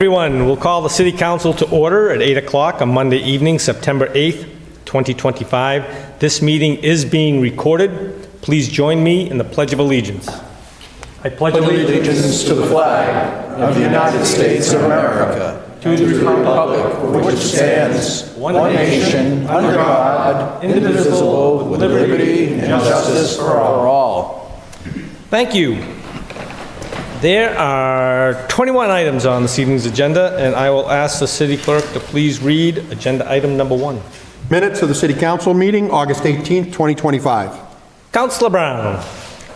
Everyone, we'll call the City Council to order at 8 o'clock on Monday evening, September 8th, 2025. This meeting is being recorded. Please join me in the Pledge of Allegiance. I pledge allegiance to the flag of the United States of America, to the republic for which it stands, one nation, under God, indivisible, with liberty and justice for all. Thank you. There are 21 items on this evening's agenda, and I will ask the city clerk to please read agenda item number 1. Minutes of the City Council meeting, August 18th, 2025. Councilor Brown.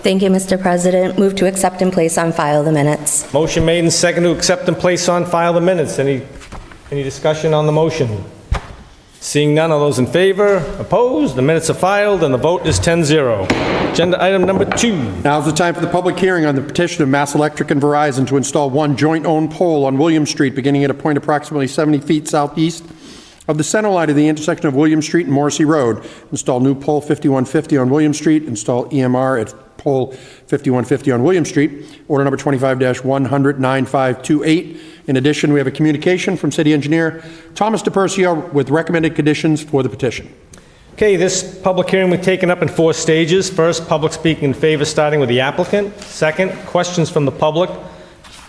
Thank you, Mr. President. Move to accept and place on file the minutes. Motion made and second to accept and place on file the minutes. Any discussion on the motion? Seeing none, all those in favor? Opposed? The minutes are filed and the vote is 10-0. Agenda item number 2. Now is the time for the public hearing on the petition of Mass Electric and Verizon to install one joint-owned pole on William Street beginning at a point approximately 70 feet southeast of the center line of the intersection of William Street and Morrissey Road. Install new pole 5150 on William Street. Install EMR at pole 5150 on William Street. Order number 25-100-9528. In addition, we have a communication from City Engineer Thomas DePercio with recommended conditions for the petition. Okay, this public hearing will be taken up in 4 stages. First, public speaking in favor, starting with the applicant. Second, questions from the public.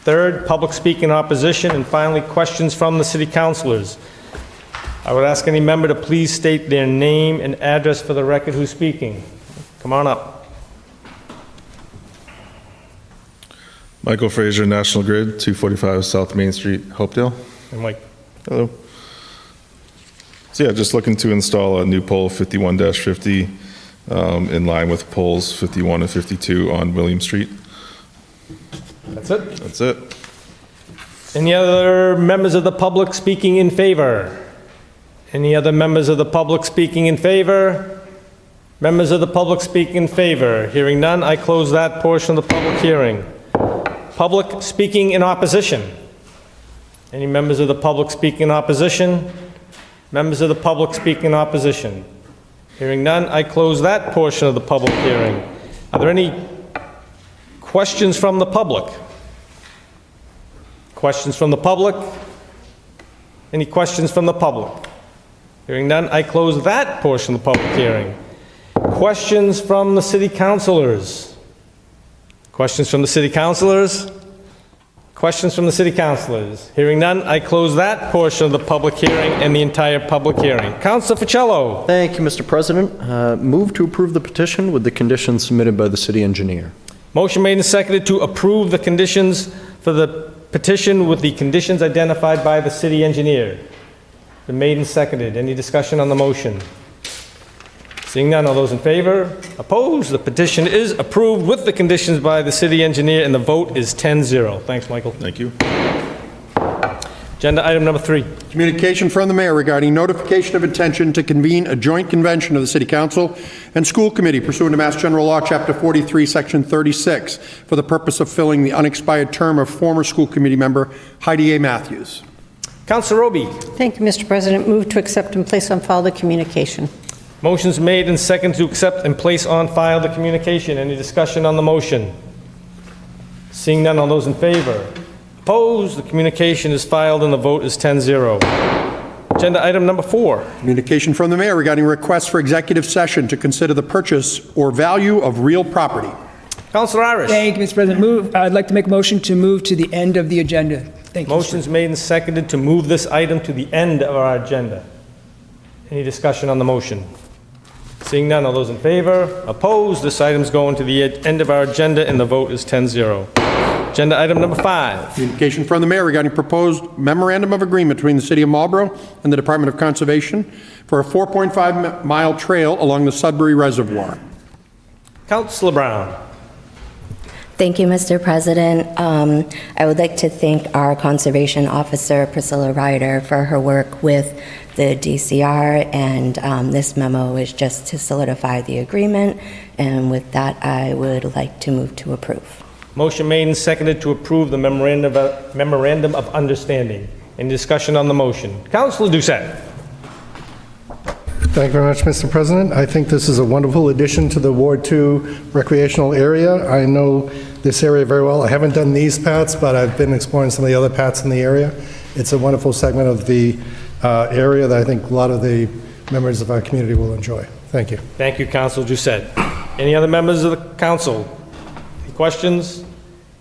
Third, public speaking in opposition. And finally, questions from the city councilors. I would ask any member to please state their name and address for the record who's speaking. Come on up. Michael Fraser, National Grid, 245 South Main Street, Hopedale. And Mike. Hello. So yeah, just looking to install a new pole 51-50 in line with poles 51 and 52 on William Street. That's it? That's it. Any other members of the public speaking in favor? Any other members of the public speaking in favor? Members of the public speaking in favor? Hearing none, I close that portion of the public hearing. Public speaking in opposition? Any members of the public speaking in opposition? Members of the public speaking in opposition? Hearing none, I close that portion of the public hearing. Are there any questions from the public? Questions from the public? Any questions from the public? Hearing none, I close that portion of the public hearing. Questions from the city councilors? Questions from the city councilors? Questions from the city councilors? Hearing none, I close that portion of the public hearing and the entire public hearing. Councilor Ficello. Thank you, Mr. President. Move to approve the petition with the conditions submitted by the city engineer. Motion made and seconded to approve the conditions for the petition with the conditions identified by the city engineer. Been made and seconded. Any discussion on the motion? Seeing none, all those in favor? Opposed? The petition is approved with the conditions by the city engineer, and the vote is 10-0. Thanks, Michael. Thank you. Agenda item number 3. Communication from the mayor regarding notification of intention to convene a joint convention of the City Council and School Committee pursuant to Mass General Law, Chapter 43, Section 36, for the purpose of filling the unexpired term of former school committee member Heidi A. Matthews. Councilor Roby. Thank you, Mr. President. Move to accept and place on file the communication. Motion's made and seconded to accept and place on file the communication. Any discussion on the motion? Seeing none, all those in favor? Opposed? The communication is filed and the vote is 10-0. Agenda item number 4. Communication from the mayor regarding requests for executive session to consider the purchase or value of real property. Councilor Irish. Thank you, Mr. President. I'd like to make a motion to move to the end of the agenda. Thank you. Motion's made and seconded to move this item to the end of our agenda. Any discussion on the motion? Seeing none, all those in favor? Opposed? This item's going to the end of our agenda and the vote is 10-0. Agenda item number 5. Communication from the mayor regarding proposed memorandum of agreement between the City of Marlborough and the Department of Conservation for a 4.5-mile trail along the Sudbury Reservoir. Councilor Brown. Thank you, Mr. President. I would like to thank our conservation officer, Priscilla Ryder, for her work with the DCR, and this memo is just to solidify the agreement, and with that, I would like to move to approve. Motion made and seconded to approve the memorandum of understanding. Any discussion on the motion? Councilor Doucette. Thank you very much, Mr. President. I think this is a wonderful addition to the Ward 2 recreational area. I know this area very well. I haven't done these paths, but I've been exploring some of the other paths in the area. It's a wonderful segment of the area that I think a lot of the members of our community will enjoy. Thank you. Thank you, Council Doucette. Any other members of the council? Any questions?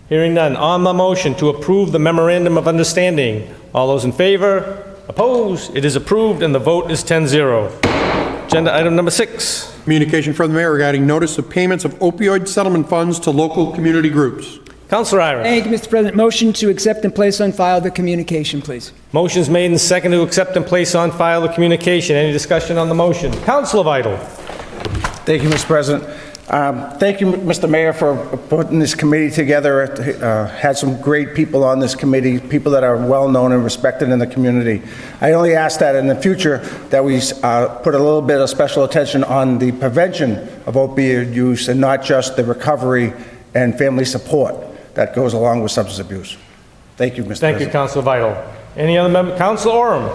Hearing none. On the motion to approve the memorandum of understanding, all those in favor? Opposed? It is approved, and the vote is 10-0. Agenda item number 6. Communication from the mayor regarding notice of payments of opioid settlement funds to local community groups. Councilor Ira. Thank you, Mr. President. Motion to accept and place on file the communication, please. Motion's made and seconded to accept and place on file the communication. Any discussion on the motion? Councilor Vital. Thank you, Mr. President. Thank you, Mr. Mayor, for putting this committee together. Had some great people on this committee, people that are well-known and respected in the community. I only ask that in the future that we put a little bit of special attention on the prevention of opioid use and not just the recovery and family support that goes along with substance abuse. Thank you, Mr. President. Thank you, Councilor Vital. Any other member? Councilor Oram.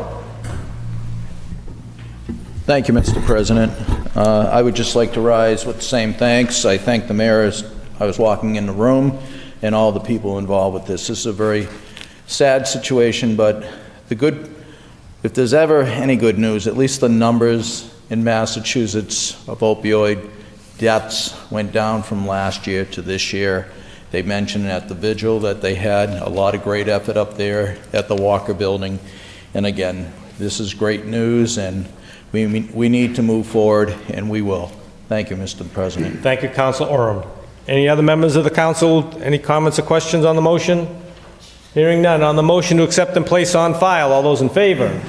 Thank you, Mr. President. I would just like to rise with the same thanks. I thank the mayor as I was walking in the room and all the people involved with this. This is a very sad situation, but if there's ever any good news, at least the numbers in Massachusetts of opioid deaths went down from last year to this year. They mentioned at the vigil that they had a lot of great effort up there at the Walker Building. And again, this is great news, and we need to move forward, and we will. Thank you, Mr. President. Thank you, Councilor Oram. Any other members of the council? Any comments or questions on the motion? Hearing none. On the motion to accept and place on file, all those in favor?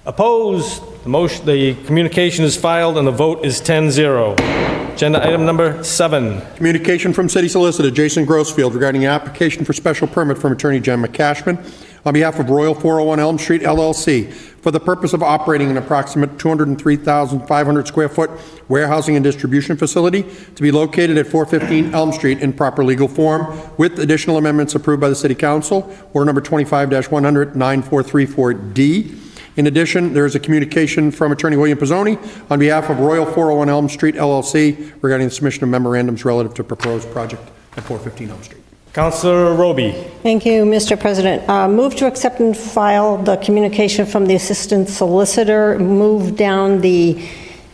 Opposed? The communication is filed, and the vote is 10-0. Agenda item number 7. Communication from City Solicitor Jason Grossfield regarding the application for special permit from Attorney Jen McCashman on behalf of Royal 401 Elm Street LLC for the purpose of operating an approximate 203,500 square foot warehousing and distribution facility to be located at 415 Elm Street in proper legal form with additional amendments approved by the City Council, order number 25-100 9434D. In addition, there is a communication from Attorney William Pizzoni on behalf of Royal 401 Elm Street LLC regarding the submission of memorandums relative to proposed project at 415 Elm Street. Councilor Roby. Thank you, Mr. President. Move to accept and file the communication from the Assistant Solicitor. Move down the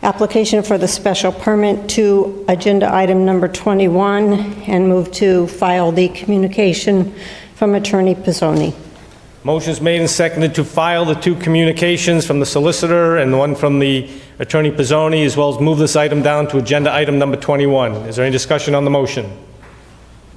application for the special permit to agenda item number 21, and move to file the communication from Attorney Pizzoni. Motion's made and seconded to file the 2 communications from the solicitor and the one from the Attorney Pizzoni, as well as move this item down to agenda item number 21. Is there any discussion on the motion?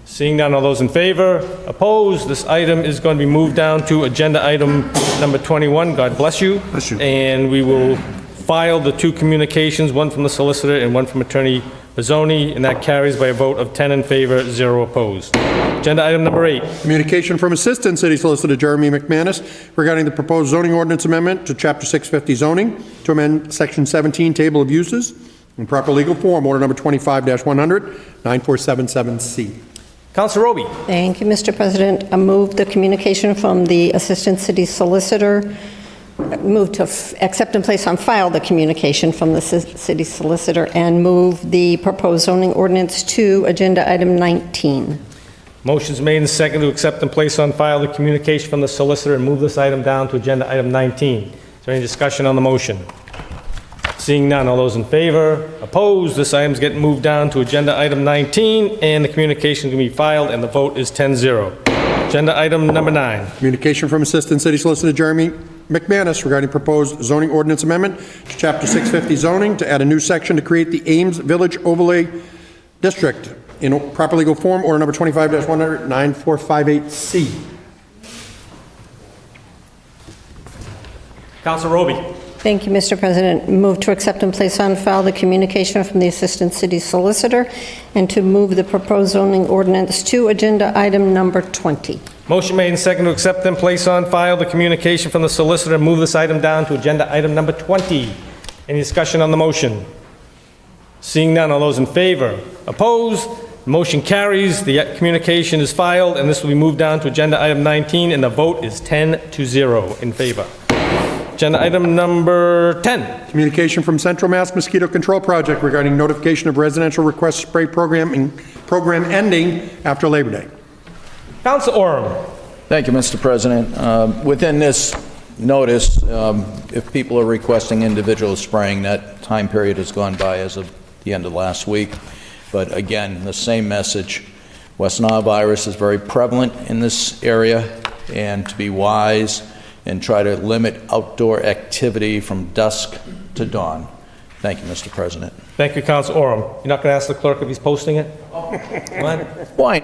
Seeing none, all those in favor? Opposed? This item is going to be moved down to agenda item number 21. God bless you. Bless you. And we will file the 2 communications, one from the solicitor and one from Attorney Pizzoni, and that carries by a vote of 10 in favor, 0 opposed. Agenda item number 8. Communication from Assistant City Solicitor Jeremy McManus regarding the proposed zoning ordinance amendment to Chapter 650 zoning to amend Section 17 Table of Uses in proper legal form, order number 25-100 9477C. Councilor Roby. Thank you, Mr. President. I move the communication from the Assistant City Solicitor. Move to accept and place on file the communication from the City Solicitor, and move the proposed zoning ordinance to agenda item 19. Motion's made and seconded to accept and place on file the communication from the solicitor and move this item down to agenda item 19. Is there any discussion on the motion? Seeing none, all those in favor? Opposed? This item's getting moved down to agenda item 19, and the communication can be filed, and the vote is 10-0. Agenda item number 9. Communication from Assistant City Solicitor Jeremy McManus regarding proposed zoning ordinance amendment to Chapter 650 zoning to add a new section to create the Ames Village Overlay District in proper legal form, order number 25-100 9458C. Councilor Roby. Thank you, Mr. President. Move to accept and place on file the communication from the Assistant City Solicitor, and to move the proposed zoning ordinance to agenda item number 20. Motion made and seconded to accept and place on file the communication from the solicitor and move this item down to agenda item number 20. Any discussion on the motion? Seeing none, all those in favor? Opposed? The motion carries. The communication is filed, and this will be moved down to agenda item 19, and the vote is 10-0 in favor. Agenda item number 10. Communication from Central Mass Mosquito Control Project regarding notification of residential request spray program ending after Labor Day. Council Orem. Thank you, Mr. President. Within this notice, if people are requesting individual spraying, that time period has gone by as of the end of last week. But again, the same message. West Nile virus is very prevalent in this area, and to be wise and try to limit outdoor activity from dusk to dawn. Thank you, Mr. President. Thank you, Council Orem. You're not going to ask the clerk if he's posting it? What? Why?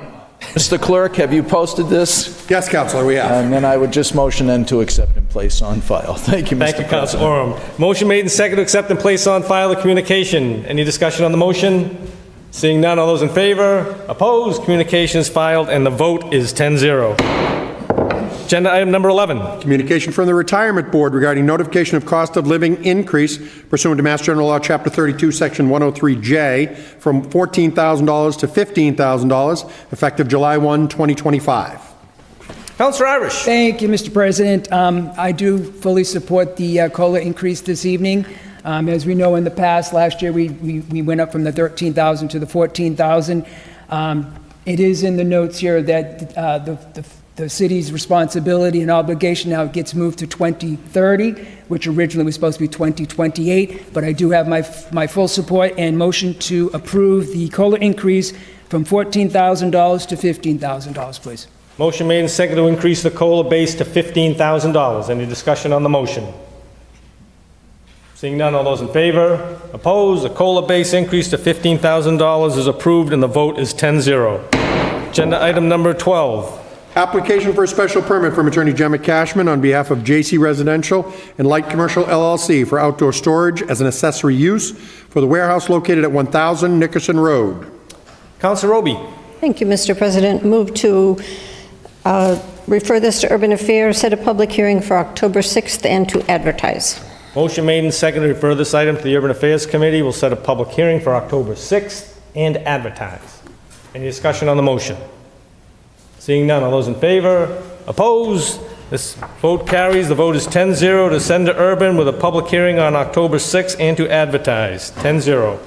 Mr. Clerk, have you posted this? Yes, Counselor, we have. And then I would just motion then to accept and place on file. Thank you, Mr. Thank you, Council President. Orem. Motion made and seconded to accept and place on file the communication. Any discussion on the motion? Seeing none, all those in favor? Opposed? Communication is filed, and the vote is 10-0. Agenda item number 11. Communication from the Retirement Board regarding notification of cost of living increase pursuant to Mass General Law, Chapter 32, Section 103J, from $14,000 to $15,000, effective July 1, 2025. Councilor Irish. Thank you, Mr. President. I do fully support the COLA increase this evening. As we know, in the past, last year, we went up from the $13,000 to the $14,000. It is in the notes here that the city's responsibility and obligation now gets moved to 2030, which originally was supposed to be 2028. But I do have my full support and motion to approve the COLA increase from $14,000 to $15,000, please. Motion made and seconded to increase the COLA base to $15,000. Any discussion on the motion? Seeing none, all those in favor? Opposed? The COLA base increase to $15,000 is approved, and the vote is 10-0. Agenda item number 12. Application for a special permit from Attorney Gemma Cashman on behalf of JC Residential and Light Commercial LLC for outdoor storage as an accessory use for the warehouse located at 1000 Nickerson Road. Councilor Roby. Thank you, Mr. President. Move to refer this to Urban Affairs, set a public hearing for October 6th, and to advertise. Motion made and seconded to refer this item to the Urban Affairs Committee. We'll set a public hearing for October 6th and advertise. Any discussion on the motion? Seeing none, all those in favor? Opposed? This vote carries. The vote is 10-0 to send to Urban with a public hearing on October 6th and to advertise. 10-0.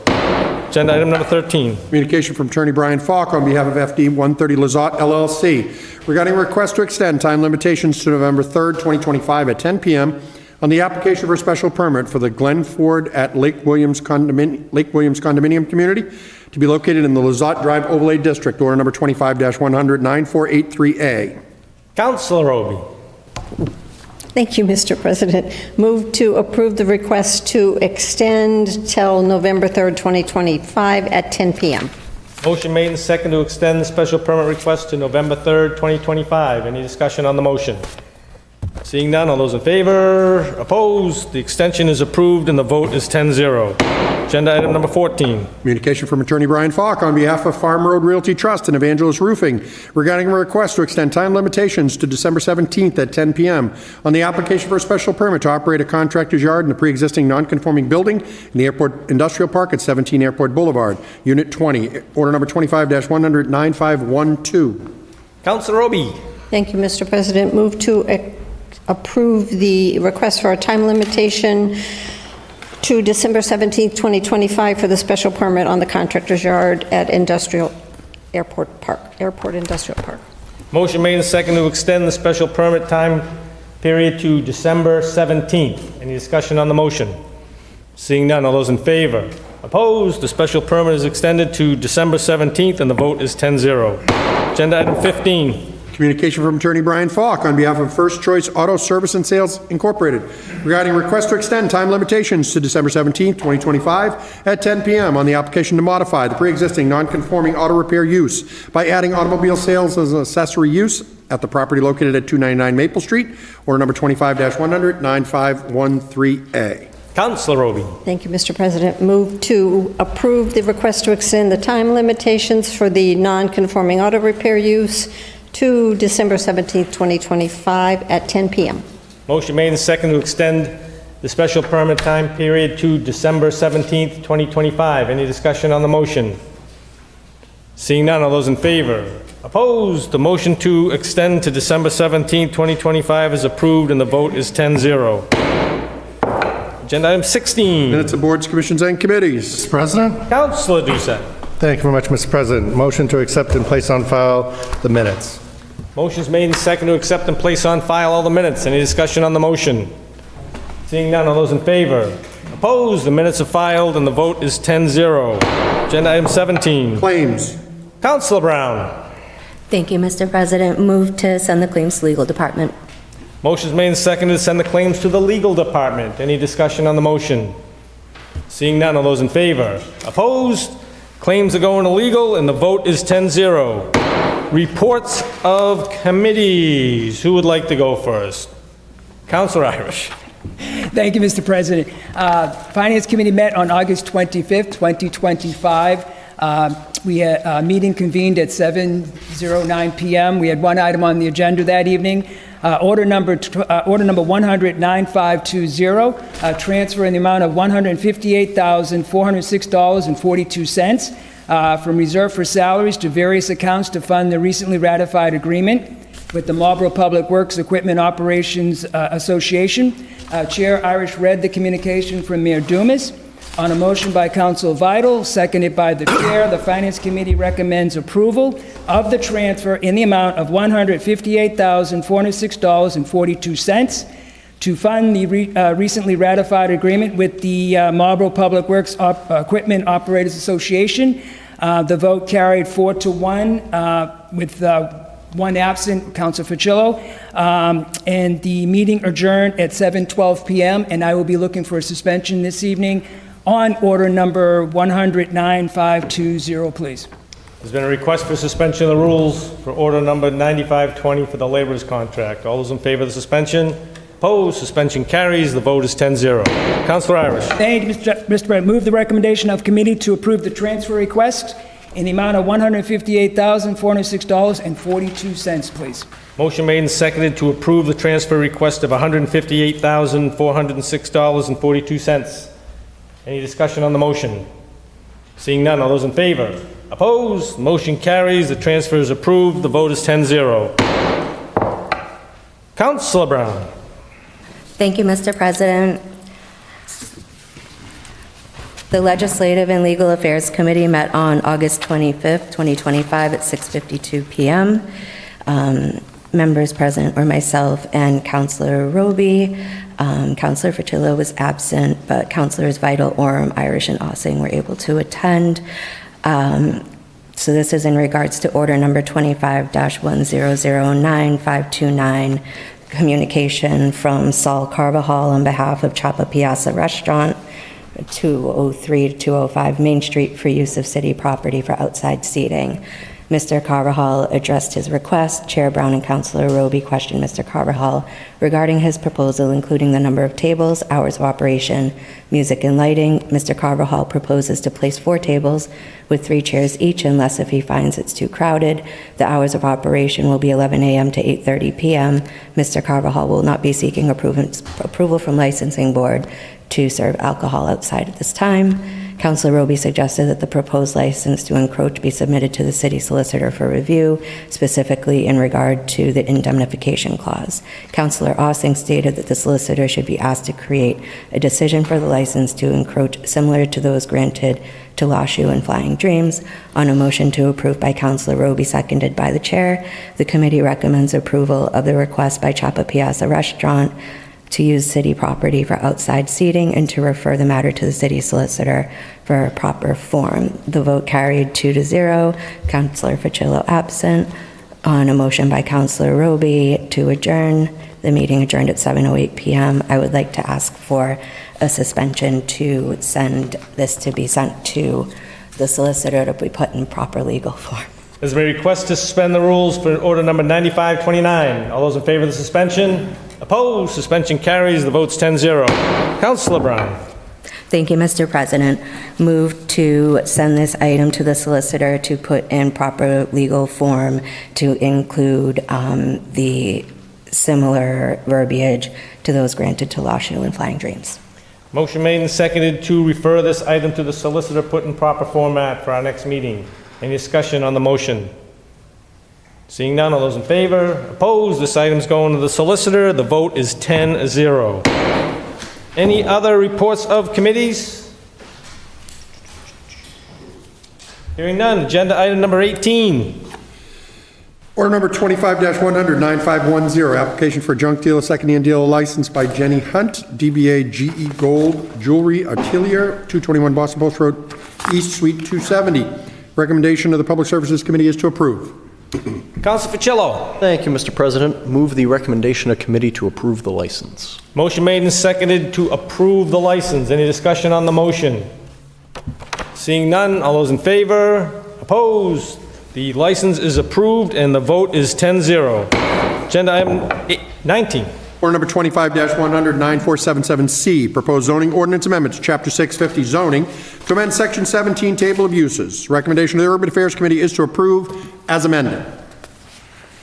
Agenda item number 13. Communication from Attorney Brian Falk on behalf of FD 130 Lizotte LLC regarding a request to extend time limitations to November 3rd, 2025 at 10 p.m. on the application for a special permit for the Glen Ford at Lake Williams Condominium Community to be located in the Lizotte Drive Overlay District, order number 25-100, 9483A. Councilor Roby. Thank you, Mr. President. Move to approve the request to extend till November 3rd, 2025 at 10 p.m. Motion made and seconded to extend the special permit request to November 3rd, 2025. Any discussion on the motion? Seeing none, all those in favor? Opposed? The extension is approved, and the vote is 10-0. Agenda item number 14. Communication from Attorney Brian Falk on behalf of Farm Road Realty Trust and Evangelist Roofing regarding a request to extend time limitations to December 17th at 10 p.m. on the application for a special permit to operate a contractor's yard in a pre-existing non-conforming building in the Airport Industrial Park at 17 Airport Boulevard, Unit 20, order number 25-100, 9512. Councilor Roby. Thank you, Mr. President. Move to approve the request for a time limitation to December 17th, 2025 for the special permit on the contractor's yard at Airport Industrial Park. Motion made and seconded to extend the special permit time period to December 17th. Any discussion on the motion? Seeing none, all those in favor? Opposed? The special permit is extended to December 17th, and the vote is 10-0. Agenda item 15. Communication from Attorney Brian Falk on behalf of First Choice Auto Service and Sales Incorporated regarding request to extend time limitations to December 17th, 2025 at 10 p.m. on the application to modify the pre-existing non-conforming auto repair use by adding automobile sales as an accessory use at the property located at 299 Maple Street, order number 25-100, 9513A. Councilor Roby. Thank you, Mr. President. Move to approve the request to extend the time limitations for the non-conforming auto repair use to December 17th, 2025 at 10 p.m. Motion made and seconded to extend the special permit time period to December 17th, 2025. Any discussion on the motion? Seeing none, all those in favor? Opposed? The motion to extend to December 17th, 2025 is approved, and the vote is 10-0. Agenda item 16. Minutes of boards, commissions, and committees. Mr. President? Councilor Doucette. Thank you very much, Mr. President. Motion to accept and place on file the minutes. Motion's made and seconded to accept and place on file all the minutes. Any discussion on the motion? Seeing none, all those in favor? Opposed? The minutes are filed and the vote is 10-0. Agenda item 17. Claims. Councilor Brown. Thank you, Mr. President. Move to send the claims to legal department. Motion's made and seconded to send the claims to the legal department. Any discussion on the motion? Seeing none, all those in favor? Opposed? Claims are going to legal and the vote is 10-0. Reports of committees. Who would like to go first? Councilor Irish. Thank you, Mr. President. Finance Committee met on August 25th, 2025. We had a meeting convened at 7:09 p.m. We had one item on the agenda that evening. Order number 100-9520, transfer in the amount of $158,406.42 from reserve for salaries to various accounts to fund the recently ratified agreement with the Marlborough Public Works Equipment Operations Association. Chair Irish read the communication from Mayor Dumas. On a motion by Council Vital, seconded by the Chair, the Finance Committee recommends approval of the transfer in the amount of $158,406.42 to fund the recently ratified agreement with the Marlborough Public Works Equipment Operators Association. The vote carried 4-1 with one absent, Councilor Facillo, and the meeting adjourned at 7:12 p.m. And I will be looking for a suspension this evening on order number 100-9520, please. There's been a request for suspension of the rules for order number 9520 for the laborers contract. All those in favor of the suspension? Opposed? Suspension carries. The vote is 10-0. Councilor Irish. Thank you, Mr. President. Move the recommendation of committee to approve the transfer request in the amount of $158,406.42, please. Motion made and seconded to approve the transfer request of $158,406.42. Any discussion on the motion? Seeing none, all those in favor? Opposed? Motion carries. The transfer is approved. The vote is 10-0. Councilor Brown. Thank you, Mr. President. The Legislative and Legal Affairs Committee met on August 25th, 2025 at 6:52 p.m. Members present were myself and Councilor Roby. Councilor Fertillo was absent, but Councilors Vital, Orem, Irish, and Ossing were able to attend. So this is in regards to order number 25-1009529, communication from Saul Carvajal on behalf of Chapa Piazza Restaurant, 203 to 205 Main Street, for use of city property for outside seating. Mr. Carvajal addressed his request. Chair Brown and Councilor Roby questioned Mr. Carvajal regarding his proposal, including the number of tables, hours of operation, music and lighting. Mr. Carvajal proposes to place 4 tables with 3 chairs each, unless if he finds it's too crowded. The hours of operation will be 11 a.m. to 8:30 p.m. Mr. Carvajal will not be seeking approval from licensing board to serve alcohol outside at this time. Councilor Roby suggested that the proposed license to encroach be submitted to the city solicitor for review, specifically in regard to the indemnification clause. Councilor Ossing stated that the solicitor should be asked to create a decision for the license to encroach similar to those granted to Lashu and Flying Dreams. On a motion to approve by Councilor Roby, seconded by the chair, the committee recommends approval of the request by Chapa Piazza Restaurant to use city property for outside seating and to refer the matter to the city solicitor for a proper form. The vote carried 2-0. Councilor Facillo absent. On a motion by Councilor Roby to adjourn, the meeting adjourned at 7:08 p.m. I would like to ask for a suspension to send this to be sent to the solicitor to be put in proper legal form. There's been a request to suspend the rules for order number 9529. All those in favor of the suspension? Opposed? Suspension carries. The vote's 10-0. Councilor Brown. Thank you, Mr. President. Move to send this item to the solicitor to put in proper legal form to include the similar verbiage to those granted to Lashu and Flying Dreams. Motion made and seconded to refer this item to the solicitor, put in proper format for our next meeting. Any discussion on the motion? Seeing none, all those in favor? Opposed? This item's going to the solicitor. The vote is 10-0. Any other reports of committees? Hearing none. Agenda item number 18. Order number 25-100, 9510, application for a junk dealer, second-hand dealer license by Jenny Hunt, DBA GE Gold Jewelry Atelier, 221 Boston Post Road, East Suite 270. Recommendation of the Public Services Committee is to approve. Council Ficillo. Thank you, Mr. President. Move the recommendation of committee to approve the license. Motion made and seconded to approve the license. Any discussion on the motion? Seeing none, all those in favor? Opposed? The license is approved and the vote is 10-0. Agenda item 19. Order number 25-100, 9477C, proposed zoning ordinance amendments, Chapter 650 zoning, to amend Section 17, Table of Uses. Recommendation of the Urban Affairs Committee is to approve as amended.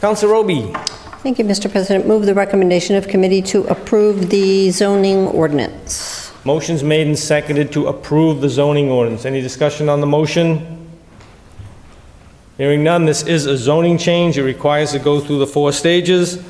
Council Roby. Thank you, Mr. President. Move the recommendation of committee to approve the zoning ordinance. Motion's made and seconded to approve the zoning ordinance. Any discussion on the motion? Hearing none, this is a zoning change. It requires to go through the 4 stages.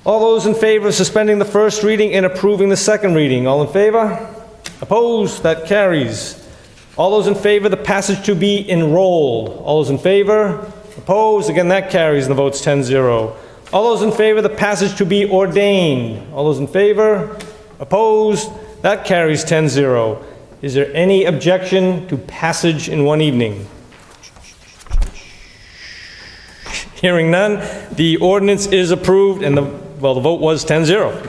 All those in favor of suspending the first reading and approving the second reading? All in favor? Opposed? That carries. All those in favor of the passage to be enrolled? All those in favor? Opposed? Again, that carries and the vote's 10-0. All those in favor of the passage to be ordained? All those in favor? Opposed? That carries 10-0. Is there any objection to passage in one evening? Hearing none, the ordinance is approved and the vote was 10-0.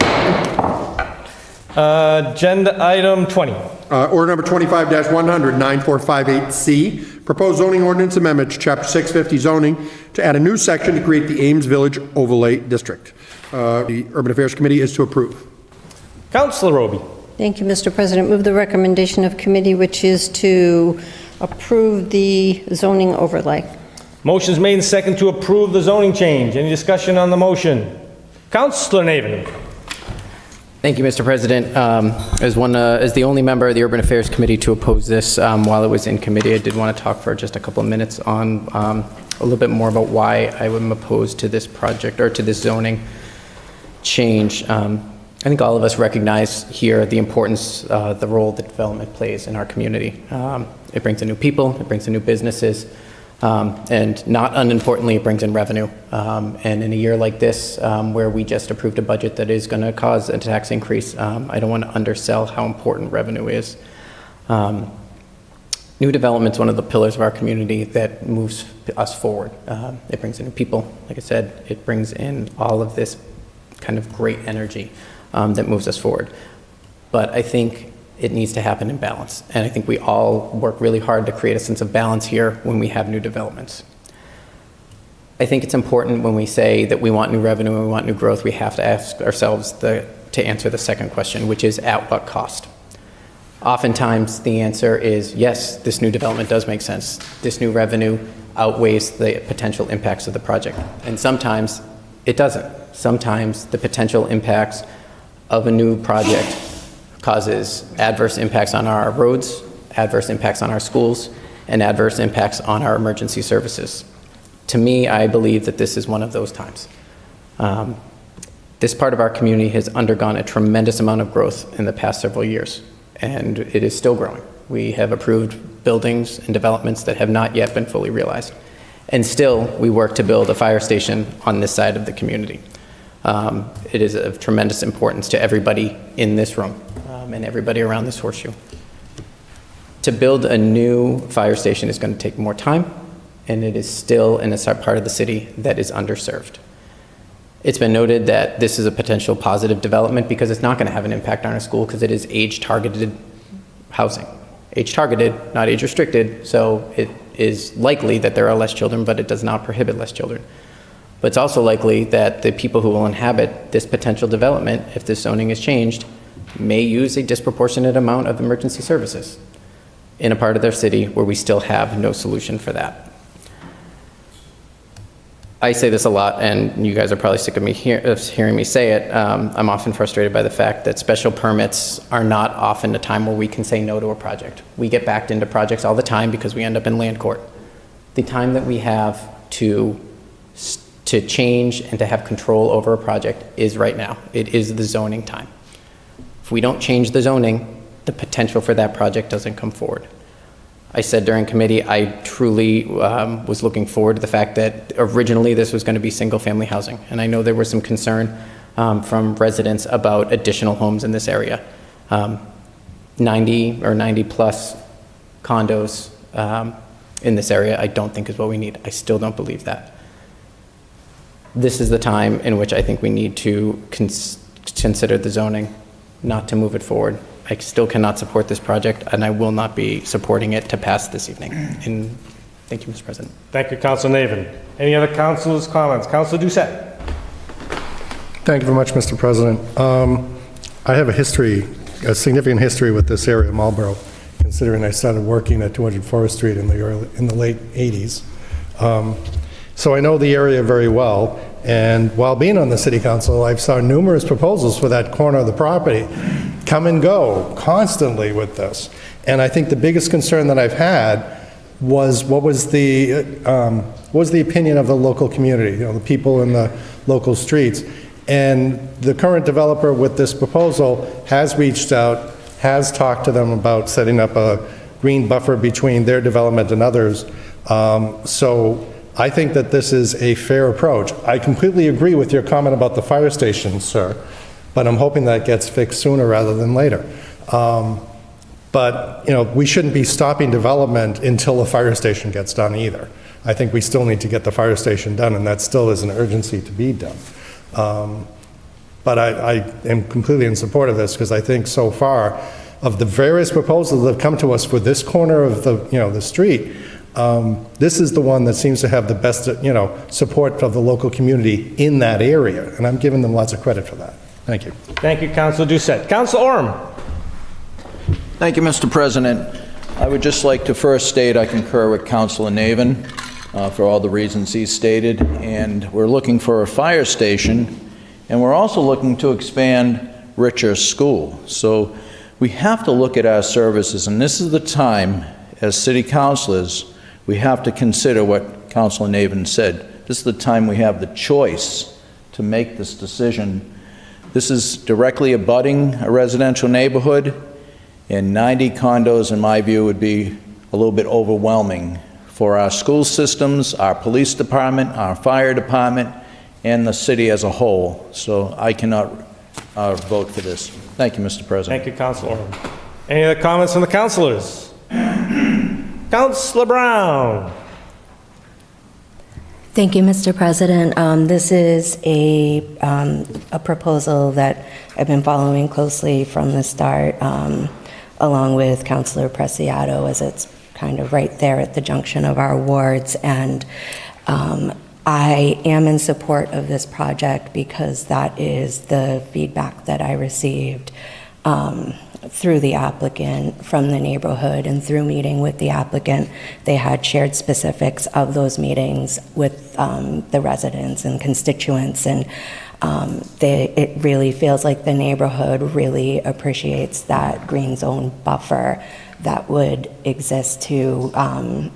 Agenda item 20. Order number 25-100, 9458C, proposed zoning ordinance amendments, Chapter 650 zoning, to add a new section to create the Ames Village Overlay District. The Urban Affairs Committee is to approve. Councilor Roby. Thank you, Mr. President. Move the recommendation of committee, which is to approve the zoning overlay. Motion's made and seconded to approve the zoning change. Any discussion on the motion? Councilor Navin. Thank you, Mr. President. As the only member of the Urban Affairs Committee to oppose this while it was in committee, I did want to talk for just a couple of minutes on a little bit more about why I am opposed to this project or to this zoning change. I think all of us recognize here the importance, the role that development plays in our community. It brings in new people, it brings in new businesses, and not unimportantly, it brings in revenue. And in a year like this, where we just approved a budget that is going to cause a tax increase, I don't want to undersell how important revenue is. New development is one of the pillars of our community that moves us forward. It brings in new people. Like I said, it brings in all of this kind of great energy that moves us forward. But I think it needs to happen in balance. And I think we all work really hard to create a sense of balance here when we have new developments. I think it's important when we say that we want new revenue and we want new growth, we have to ask ourselves to answer the second question, which is at what cost? Oftentimes the answer is yes, this new development does make sense. This new revenue outweighs the potential impacts of the project. And sometimes it doesn't. Sometimes the potential impacts of a new project causes adverse impacts on our roads, adverse impacts on our schools, and adverse impacts on our emergency services. To me, I believe that this is one of those times. This part of our community has undergone a tremendous amount of growth in the past several years, and it is still growing. We have approved buildings and developments that have not yet been fully realized. And still, we work to build a fire station on this side of the community. It is of tremendous importance to everybody in this room and everybody around this horseshoe. To build a new fire station is going to take more time, and it is still in a part of the city that is underserved. It's been noted that this is a potential positive development because it's not going to have an impact on our school because it is age-targeted housing. Age-targeted, not age-restricted, so it is likely that there are less children, but it does not prohibit less children. But it's also likely that the people who will inhabit this potential development, if this zoning is changed, may use a disproportionate amount of emergency services in a part of their city where we still have no solution for that. I say this a lot, and you guys are probably sick of me hearing me say it. I'm often frustrated by the fact that special permits are not often a time where we can say no to a project. We get backed into projects all the time because we end up in land court. The time that we have to change and to have control over a project is right now. It is the zoning time. If we don't change the zoning, the potential for that project doesn't come forward. I said during committee, I truly was looking forward to the fact that originally this was going to be single-family housing. And I know there was some concern from residents about additional homes in this area. 90 or 90-plus condos in this area, I don't think is what we need. I still don't believe that. This is the time in which I think we need to consider the zoning, not to move it forward. I still cannot support this project, and I will not be supporting it to pass this evening. And thank you, Mr. President. Thank you, Councilor Navin. Any other councilors' comments? Councilor Doucette. Thank you very much, Mr. President. I have a significant history with this area of Marlborough, considering I started working at 200 Forest Street in the late 80s. So I know the area very well, and while being on the city council, I've saw numerous proposals for that corner of the property come and go constantly with this. And I think the biggest concern that I've had was what was the opinion of the local community, the people in the local streets. And the current developer with this proposal has reached out, has talked to them about setting up a green buffer between their development and others. So I think that this is a fair approach. I completely agree with your comment about the fire station, sir, but I'm hoping that gets fixed sooner rather than later. But, we shouldn't be stopping development until a fire station gets done either. I think we still need to get the fire station done, and that still is an urgency to be done. But I am completely in support of this, because I think so far, of the various proposals that have come to us for this corner of the street, this is the one that seems to have the best, support of the local community in that area, and I'm giving them lots of credit for that. Thank you. Thank you, Councilor Doucette. Councilor Orm. Thank you, Mr. President. I would just like to first state I concur with Councilor Navin for all the reasons he stated, and we're looking for a fire station, and we're also looking to expand Richer School. So we have to look at our services, and this is the time, as city councilors, we have to consider what Councilor Navin said. This is the time we have the choice to make this decision. This is directly abutting a residential neighborhood, and 90 condos, in my view, would be a little bit overwhelming for our school systems, our police department, our fire department, and the city as a whole. So I cannot vote for this. Thank you, Mr. President. Thank you, Councilor Orm. Any other comments from the councilors? Councilor Brown. Thank you, Mr. President. This is a proposal that I've been following closely from the start, along with Councilor Preciado, as it's kind of right there at the junction of our wards. And I am in support of this project because that is the feedback that I received through the applicant from the neighborhood, and through meeting with the applicant, they had shared specifics of those meetings with the residents and constituents, and it really feels like the neighborhood really appreciates that green zone buffer that would exist to kind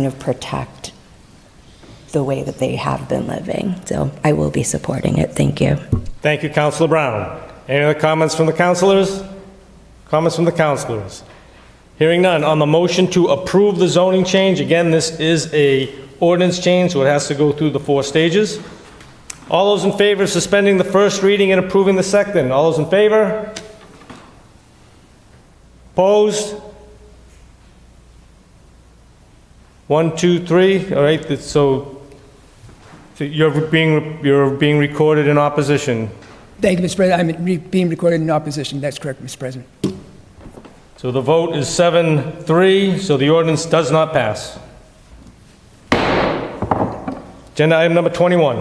of protect the way that they have been living. So I will be supporting it. Thank you. Thank you, Councilor Brown. Any other comments from the councilors? Comments from the councilors? Hearing none. On the motion to approve the zoning change, again, this is a ordinance change, so it has to go through the 4 stages. All those in favor of suspending the first reading and approving the second? All those in favor? Opposed? 1, 2, 3. All right, so you're being recorded in opposition. Thank you, Mr. President. I'm being recorded in opposition. That's correct, Mr. President. So the vote is 7-3, so the ordinance does not pass. Agenda item number 21.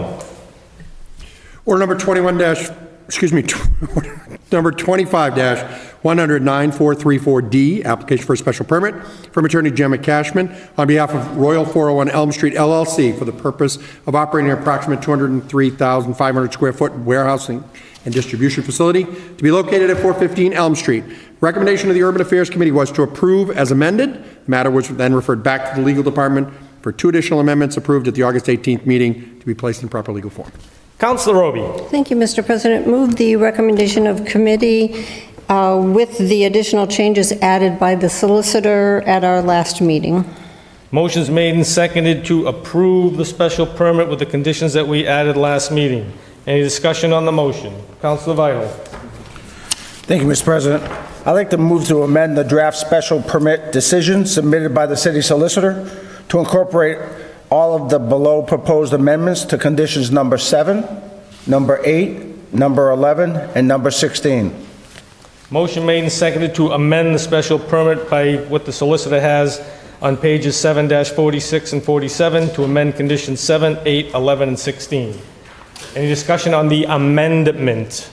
Order number 25-109-434D, application for a special permit from Attorney Gemma Cashman on behalf of Royal 401 Elm Street LLC for the purpose of operating an approximate 203,500 square foot warehousing and distribution facility to be located at 415 Elm Street. Recommendation of the Urban Affairs Committee was to approve as amended. The matter was then referred back to the Legal Department for 2 additional amendments approved at the August 18th meeting to be placed in proper legal form. Councilor Roby. Thank you, Mr. President. Move the recommendation of committee with the additional changes added by the solicitor at our last meeting. Motion's made and seconded to approve the special permit with the conditions that we added last meeting. Any discussion on the motion? Councilor Vital. Thank you, Mr. President. I'd like to move to amend the draft special permit decision submitted by the city solicitor to incorporate all of the below proposed amendments to conditions number 7, number 8, number 11, and number 16. Motion made and seconded to amend the special permit by what the solicitor has on pages 7-46 and 47 to amend conditions 7, 8, 11, and 16. Any discussion on the amendment?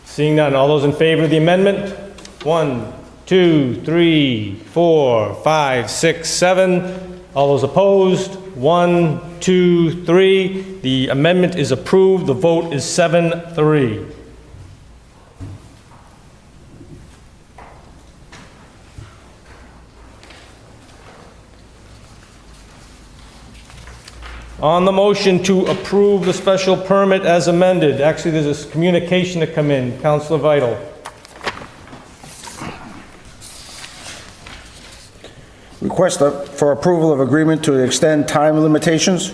Seeing none, all those in favor of the amendment? 1, 2, 3, 4, 5, 6, 7. All those opposed? 1, 2, 3. The amendment is approved. The vote is 7-3. On the motion to approve the special permit as amended, actually, there's a communication to come in. Councilor Vital. Request for approval of agreement to extend time limitations,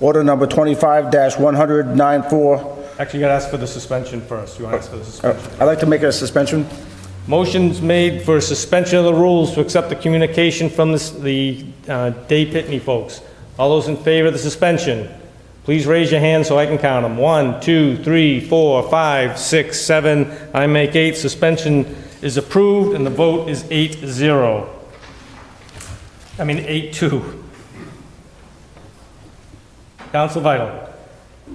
order number 25-100-94. Actually, you got to ask for the suspension first. You want to ask for the suspension? I'd like to make a suspension. Motion's made for suspension of the rules to accept the communication from the Dave Pitney folks. All those in favor of the suspension, please raise your hand so I can count them. 1, 2, 3, 4, 5, 6, 7. I make 8. Suspension is approved, and the vote is 8-0. I mean 8-2. Council Vital.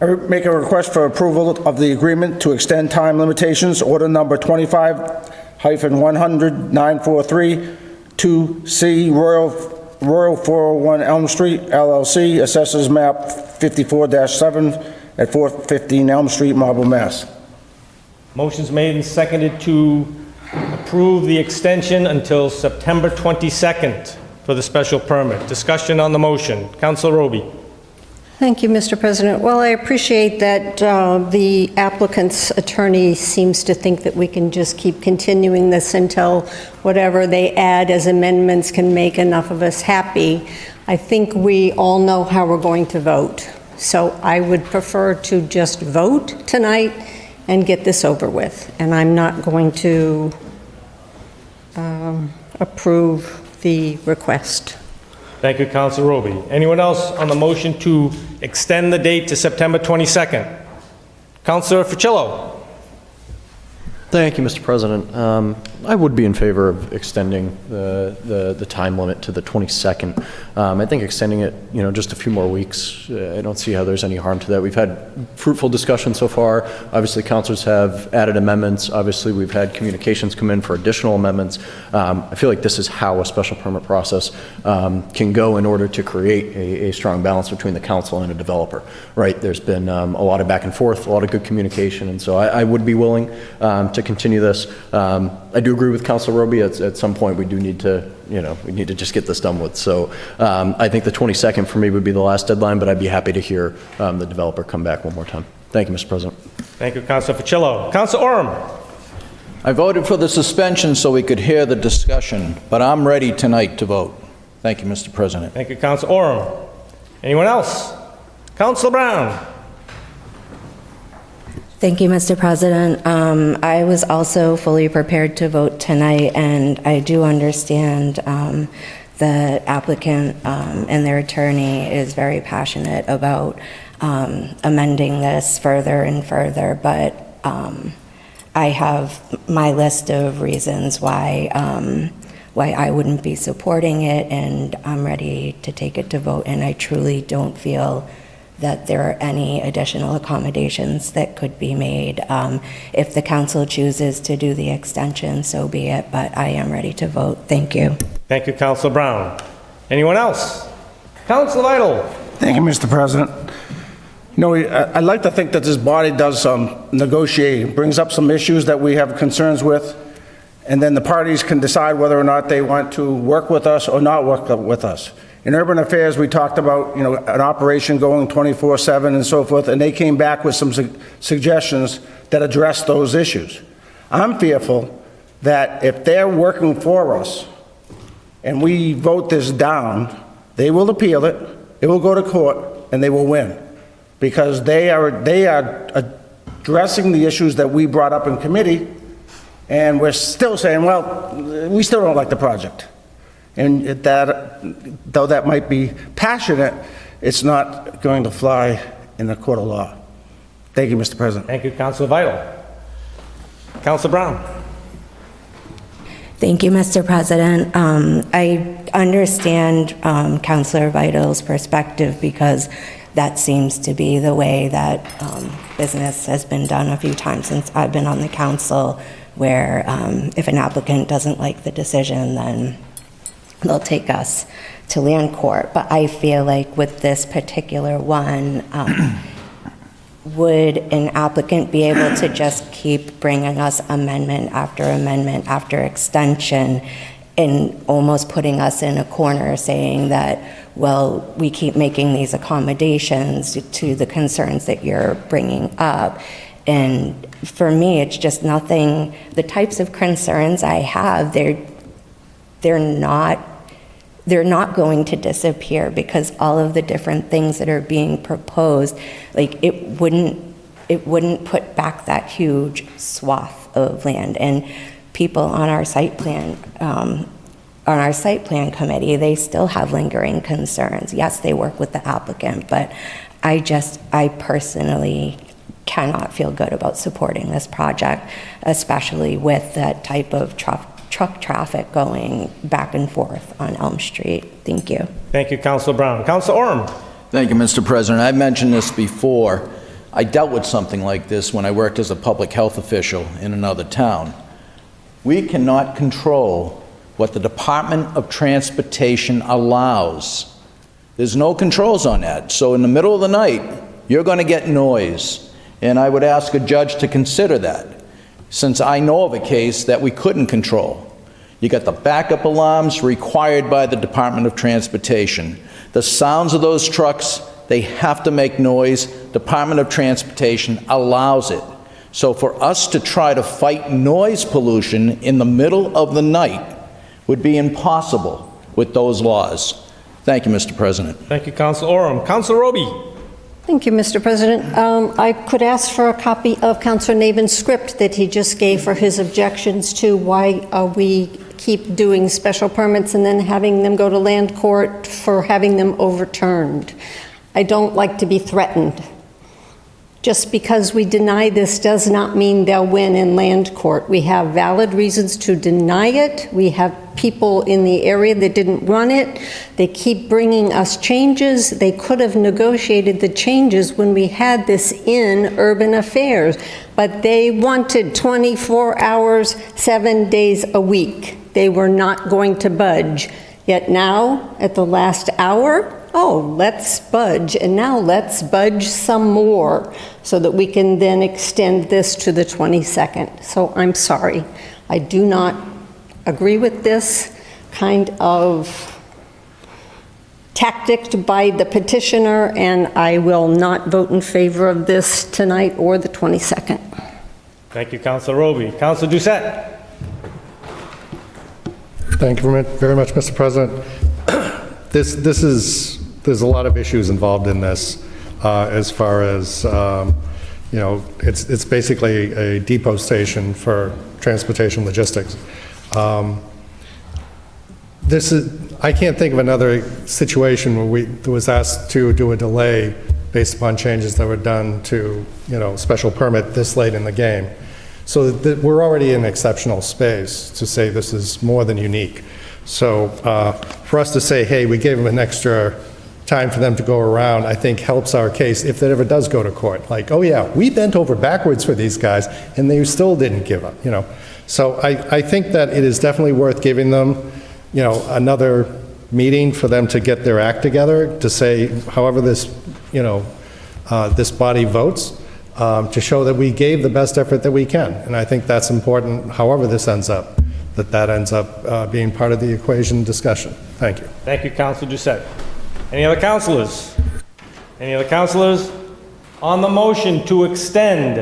I make a request for approval of the agreement to extend time limitations, order number 25-100-943 to C Royal 401 Elm Street, LLC, Assessors Map 54-7 at 415 Elm Street, Marlborough, Mass. Motion's made and seconded to approve the extension until September 22nd for the special permit. Discussion on the motion. Councilor Roby. Thank you, Mr. President. Well, I appreciate that the applicant's attorney seems to think that we can just keep continuing this until whatever they add as amendments can make enough of us happy. I think we all know how we're going to vote. So I would prefer to just vote tonight and get this over with. And I'm not going to approve the request. Thank you, Councilor Roby. Anyone else on the motion to extend the date to September 22nd? Councilor Fucillo. Thank you, Mr. President. I would be in favor of extending the time limit to the 22nd. I think extending it, just a few more weeks, I don't see how there's any harm to that. We've had fruitful discussion so far. Obviously, councilors have added amendments. Obviously, we've had communications come in for additional amendments. I feel like this is how a special permit process can go in order to create a strong balance between the council and a developer, right? There's been a lot of back and forth, a lot of good communication, and so I would be willing to continue this. I do agree with Councilor Roby. At some point, we do need to, we need to just get this done with. So I think the 22nd for me would be the last deadline, but I'd be happy to hear the developer come back one more time. Thank you, Mr. President. Thank you, Councilor Fucillo. Councilor Orem. I voted for the suspension so we could hear the discussion, but I'm ready tonight to vote. Thank you, Mr. President. Thank you, Councilor Orem. Anyone else? Councilor Brown. Thank you, Mr. President. I was also fully prepared to vote tonight, and I do understand the applicant and their attorney is very passionate about amending this further and further, but I have my list of reasons why I wouldn't be supporting it, and I'm ready to take it to vote, and I truly don't feel that there are any additional accommodations that could be made. If the council chooses to do the extension, so be it, but I am ready to vote. Thank you. Thank you, Councilor Brown. Anyone else? Councilor Vital. Thank you, Mr. President. I'd like to think that this body does some negotiating, brings up some issues that we have concerns with, and then the parties can decide whether or not they want to work with us or not work with us. In Urban Affairs, we talked about, you know, an operation going 24/7 and so forth, and they came back with some suggestions that address those issues. I'm fearful that if they're working for us and we vote this down, they will appeal it, it will go to court, and they will win. Because they are addressing the issues that we brought up in committee, and we're still saying, well, we still don't like the project. And though that might be passionate, it's not going to fly in the court of law. Thank you, Mr. President. Thank you, Councilor Vital. Councilor Brown. Thank you, Mr. President. I understand Councilor Vital's perspective because that seems to be the way that business has been done a few times since I've been on the council, where if an applicant doesn't like the decision, then they'll take us to land court. But I feel like with this particular one, would an applicant be able to just keep bringing us amendment after extension and almost putting us in a corner saying that, well, we keep making these accommodations to the concerns that you're bringing up? And for me, it's just nothing, the types of concerns I have, they're not going to disappear because all of the different things that are being proposed, like it wouldn't put back that huge swath of land. And people on our site plan committee, they still have lingering concerns. Yes, they work with the applicant, but I personally cannot feel good about supporting this project, especially with that type of truck traffic going back and forth on Elm Street. Thank you. Thank you, Councilor Brown. Councilor Orem. Thank you, Mr. President. I've mentioned this before. I dealt with something like this when I worked as a public health official in another town. We cannot control what the Department of Transportation allows. There's no controls on that. So in the middle of the night, you're going to get noise. And I would ask a judge to consider that, since I know of a case that we couldn't control. You got the backup alarms required by the Department of Transportation. The sounds of those trucks, they have to make noise. Department of Transportation allows it. So for us to try to fight noise pollution in the middle of the night would be impossible with those laws. Thank you, Mr. President. Thank you, Councilor Orem. Councilor Roby. Thank you, Mr. President. I could ask for a copy of Councilor Navin's script that he just gave for his objections to why we keep doing special permits and then having them go to land court for having them overturned. I don't like to be threatened. Just because we deny this does not mean they'll win in land court. We have valid reasons to deny it. We have people in the area that didn't run it. They keep bringing us changes. They could have negotiated the changes when we had this in Urban Affairs, but they wanted 24 hours, 7 days a week. They were not going to budge. Yet now, at the last hour, oh, let's budge, and now let's budge some more so that we can then extend this to the 22nd. So I'm sorry, I do not agree with this kind of tactic by the petitioner, and I will not vote in favor of this tonight or the 22nd. Thank you, Councilor Roby. Councilor Doucette. Thank you very much, Mr. President. There's a lot of issues involved in this as far as, it's basically a depot station for transportation logistics. I can't think of another situation where we was asked to do a delay based upon changes that were done to, special permit this late in the game. So we're already in exceptional space to say this is more than unique. So for us to say, hey, we gave them an extra time for them to go around, I think helps our case if that ever does go to court. Like, oh yeah, we bent over backwards for these guys and they still didn't give up, So I think that it is definitely worth giving them, another meeting for them to get their act together, to say, however this, this body votes, to show that we gave the best effort that we can. And I think that's important, however this ends up. that ends up being part of the equation discussion. Thank you. Thank you, Councilor Doucette. Any other councilors? Any other councilors? On the motion to extend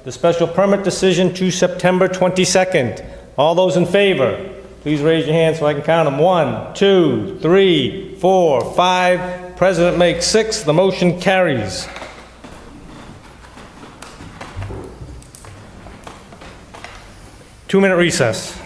the special permit decision to September 22nd, all those in favor, please raise your hand so I can count them. 1, 2, 3, 4, 5. President makes 6. The motion carries. Two-minute recess.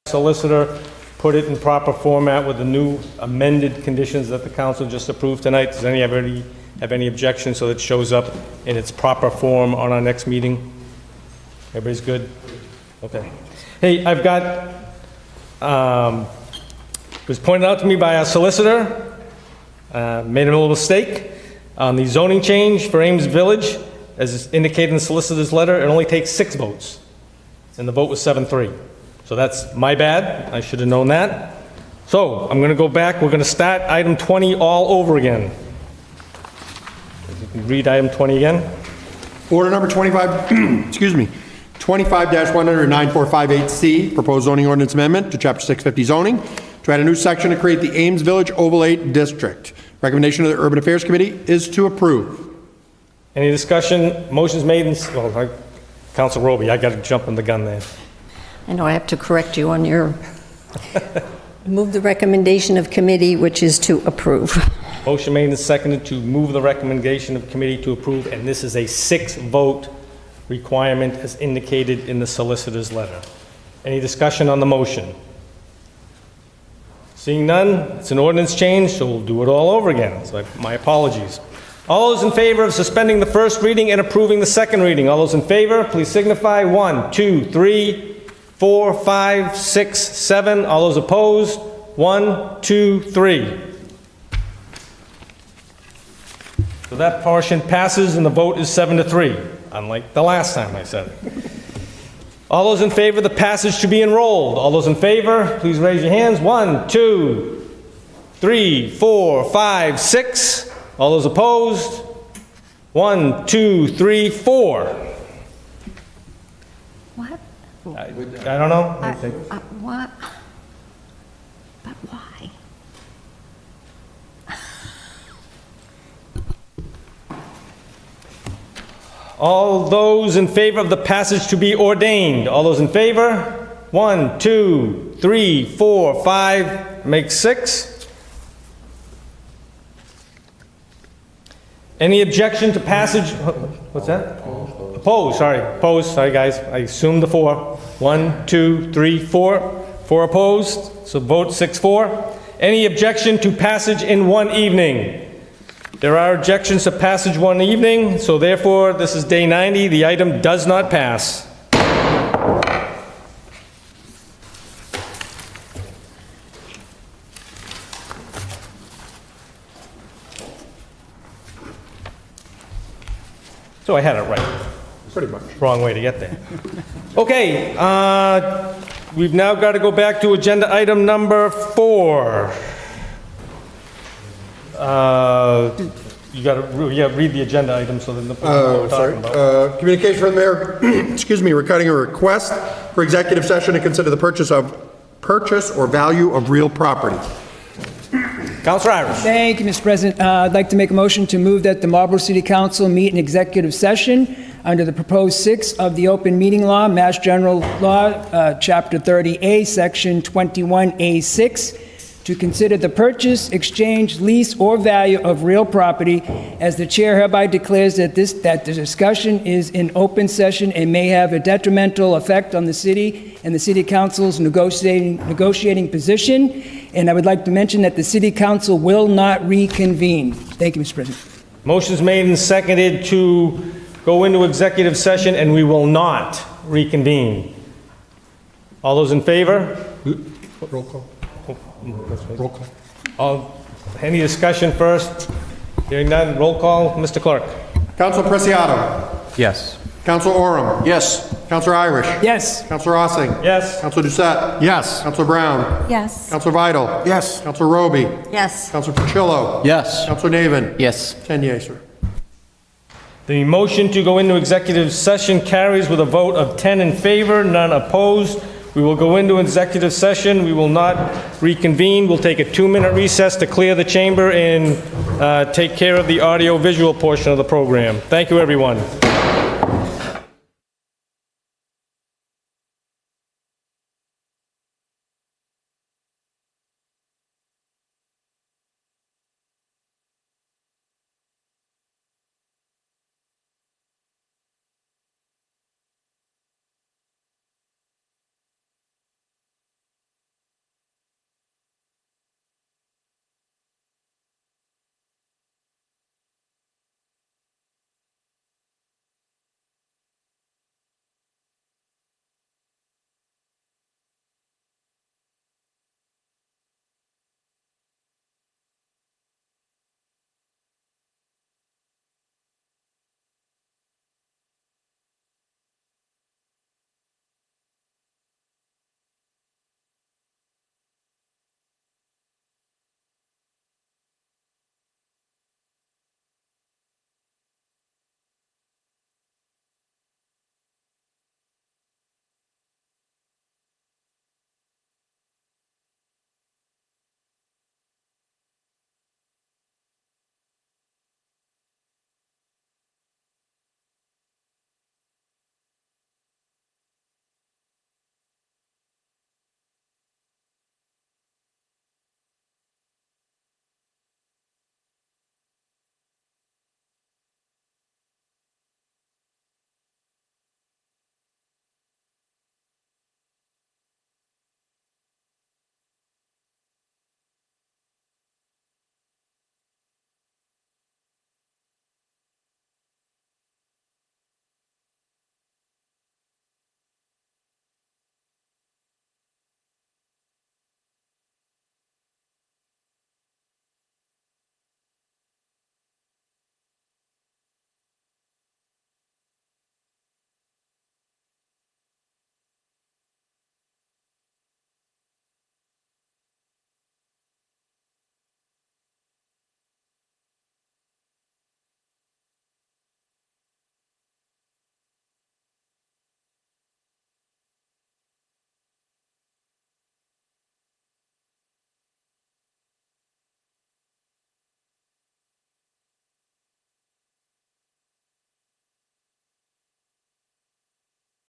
Solicitor put it in proper format with the new amended conditions that the council just approved tonight. Does anybody have any objections so that it shows up in its proper form on our next meeting? Everybody's good? Okay. Hey, I've got, it was pointed out to me by our solicitor, made a little mistake on the zoning change for Ames Village. As is indicated in the solicitor's letter, it only takes 6 votes, and the vote was 7-3. So that's my bad. I should have known that. So I'm going to go back. We're going to start item 20 all over again. You can read item 20 again. Order number 25, excuse me, 25-100-9458C, proposed zoning ordinance amendment to Chapter 650 zoning to add a new section to create the Ames Village Overlay District. Recommendation of the Urban Affairs Committee is to approve. Any discussion? Motion's made and, well, Council Roby, I got to jump in the gun there. I know I have to correct you on your, move the recommendation of committee, which is to approve. Motion made and seconded to move the recommendation of committee to approve, and this is a 6-vote requirement as indicated in the solicitor's letter. Any discussion on the motion? Seeing none, it's an ordinance change, so we'll do it all over again. So my apologies. All those in favor of suspending the first reading and approving the second reading, all those in favor, please signify. 1, 2, 3, 4, 5, 6, 7. All those opposed? 1, 2, 3. So that portion passes and the vote is 7-3, unlike the last time I said it. All those in favor of the passage to be enrolled? All those in favor, please raise your hands. 1, 2, 3, 4, 5, 6. All those opposed? 1, 2, 3, 4. What? I don't know. What? But why? All those in favor of the passage to be ordained? All those in favor? 1, 2, 3, 4, 5, make 6. Any objection to passage? What's that? Opposed, sorry. Opposed, sorry guys. I assumed the 4. 1, 2, 3, 4. 4 opposed, so vote 6-4. Any objection to passage in one evening? There are objections to passage one evening, so therefore this is day 90. The item does not pass. So I had it right. Pretty much. Wrong way to get there. Okay, we've now got to go back to agenda item number 4. You got to read the agenda item so that the people know what we're talking about. Communication from the mayor, excuse me, regarding a request for executive session to consider the purchase or value of real property. Councilor Irish. Thank you, Mr. President. I'd like to make a motion to move that the Marlborough City Council meet in executive session under the proposed 6 of the Open Meeting Law, Mass General Law, Chapter 30A, Section 21A6, to consider the purchase, exchange, lease, or value of real property, as the chair hereby declares that the discussion is in open session and may have a detrimental effect on the city and the city council's negotiating position. And I would like to mention that the city council will not reconvene. Thank you, Mr. President. Motion's made and seconded to go into executive session, and we will not reconvene. All those in favor? Roll call. Roll call. Any discussion first? Hearing none, roll call. Mr. Clerk. Council Preciado. Yes. Council Oram. Yes. Councilor Irish. Yes. Councilor Ossing. Yes. Councilor Doucette. Yes. Councilor Brown. Yes. Councilor Vital. Yes. Councilor Roby. Yes. Councilor Patillo. Yes. Councilor Navin. Yes. 10 yeas, sir. The motion to go into executive session carries with a vote of 10 in favor, none opposed. We will go into executive session. We will not reconvene. We'll take a 2-minute recess to clear the chamber and take care of the audio-visual portion of the program. Thank you, everyone.